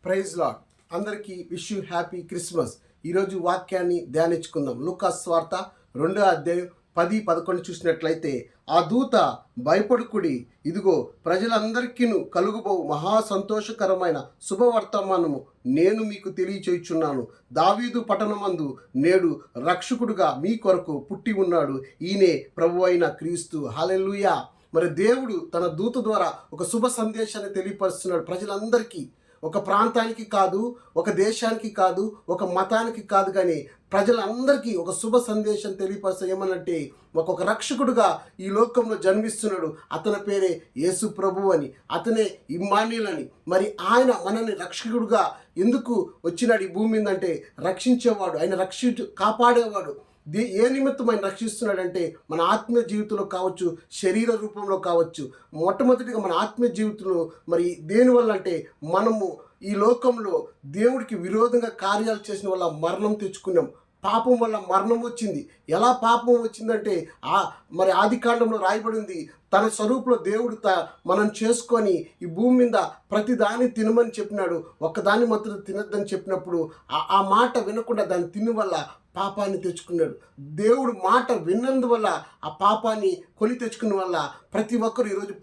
Praise lord. అందరికీ wish you happy Christmas. ఈరోజు వాక్యాన్ని ధ్యానించుకుందాం. లూకాసు వార్త 2వ అధ్యాయం 10-11 చూసినట్లయితే, ఆ దూత భయపడుకుడి, ఇదిగో ప్రజలందరికీ కలుగుబో మహా సంతోషకరమైన శుభవర్తమానము నేను మీకు తెలియచేయుచున్నాను. దావీదు పట్టణమందు నేడు రక్షకుడుగా మీ కొరకు పుట్టి ఉన్నాడు. ఈయనే ప్రభు అయిన క్రీస్తు. హల్లెలూయా. మరి దేవుడు తన దూత ద్వారా ఒక శుభ సందేశాన్ని తెలియపరుస్తున్నాడు ప్రజలందరికీ. ఒక ప్రాంతానికి కాదు, ఒక దేశానికి కాదు, ఒక మతానికి కాదు, కానీ ప్రజలందరికీ ఒక శుభ సందేశం తెలియపరుస్తా. ఏమనంటే, ఒక రక్షకుడుగా ఈ లోకంలో జన్మిస్తున్నాడు. అతని పేరే యేసు ప్రభు అని, అతనే ఇమ్మాన్యుయేల్ అని. మరి ఆయన మనల్ని రక్షకుడుగా ఎందుకు వచ్చినాడు ఈ భూమి మీద అంటే, రక్షించేవాడు, ఆయన కాపాడేవాడు. ఏ నిమిత్తం ఆయన రక్షిస్తున్నాడంటే, మన ఆత్మీయ జీవితంలో కావచ్చు, శరీర రూపంలో కావచ్చు. మొట్టమొదటిగా మన ఆత్మీయ జీవితంలో మరి దేనివల్ల అంటే, మనము ఈ లోకంలో దేవుడికి విరోధంగా కార్యాలు చేసిన వల్ల మరణం తెచ్చుకున్నాం. పాపం వల్ల మరణం వచ్చింది. ఎలా పాపం వచ్చిందంటే, మరి ఆదికాండంలో రాయబడింది, తన స్వరూపులో దేవుడు మనం చేసుకొని ఈ భూమి మీద ప్రతిదాన్ని తినమని చెప్పినాడు. ఒక్కదాన్ని మాత్రం తినద్దని చెప్పినప్పుడు ఆ మాట వినకుండా దాన్ని తిని వల్ల పాపాన్ని తెచ్చుకున్నాడు. దేవుడు మాట విన్నందువల్ల ఆ పాపాన్ని కొని తెచ్చుకున్న వల్ల ప్రతి ఒక్కరు ఈరోజు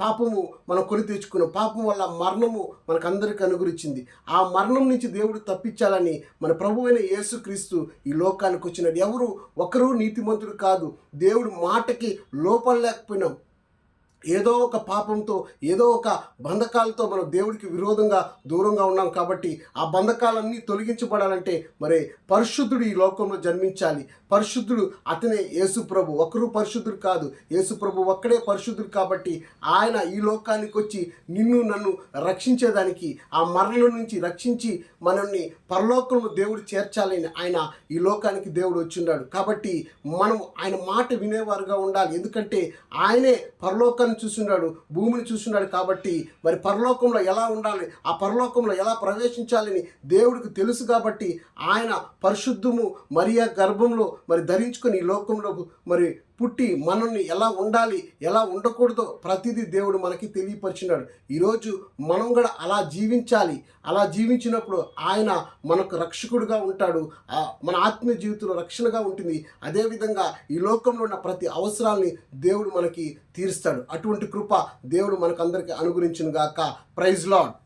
పాపము మనం కొని తెచ్చుకున్నాం. పాపం వల్ల మరణము మనకందరికీ అనుగురించింది. ఆ మరణం నుంచి దేవుడు తప్పించాలని మన ప్రభువైన యేసుక్రీస్తు ఈ లోకానికి వచ్చినాడు. ఎవరు ఒకరు నీతిమంతుడు కాదు. దేవుడు మాటకి లోపం లేకపోయినాం. ఏదో ఒక పాపంతో, ఏదో ఒక బంధకాలతో మనం దేవుడికి విరోధంగా దూరంగా ఉన్నాం. కాబట్టి ఆ బంధకాలన్నీ తొలగించబడాలంటే మరి పరిశుద్ధుడు ఈ లోకంలో జన్మించాలి. పరిశుద్ధుడు అతనే యేసు ప్రభు. ఒకరు పరిశుద్ధుడు కాదు, యేసు ప్రభు ఒక్కడే పరిశుద్ధుడు. కాబట్టి ఆయన ఈ లోకానికి వచ్చి నిన్ను నన్ను రక్షించేదానికి, ఆ మరణం నుంచి రక్షించి మనల్ని పరలోకంలో దేవుడు చేర్చాలని ఆయన ఈ లోకానికి దేవుడు వచ్చిన్నాడు. కాబట్టి మనం ఆయన మాట వినేవారుగా ఉండాలి. ఎందుకంటే ఆయనే పరలోకాన్ని చూస్తున్నాడు, భూమిని చూస్తున్నాడు. కాబట్టి మరి పరలోకంలో ఎలా ఉండాలి, ఆ పరలోకంలో ఎలా ప్రవేశించాలని దేవుడికి తెలుసు. కాబట్టి ఆయన పరిశుద్ధము మరియా గర్భంలో మరి ధరించుకొని ఈ లోకంలో మరి పుట్టి మనల్ని ఎలా ఉండాలి, ఎలా ఉండకూడదో ప్రతిదీ దేవుడు మనకి తెలియపరిచినాడు. ఈరోజు మనం కూడా అలా జీవించాలి. అలా జీవించినప్పుడు ఆయన మనకు రక్షకుడుగా ఉంటాడు. మన ఆత్మీయ జీవితంలో రక్షణగా ఉంటుంది. అదేవిధంగా ఈ లోకంలో ఉన్న ప్రతి అవసరాల్ని దేవుడు మనకి తీరుస్తాడు. అటువంటి కృప దేవుడు మనకందరికీ అనుగ్రహించును గాక. Praise lord.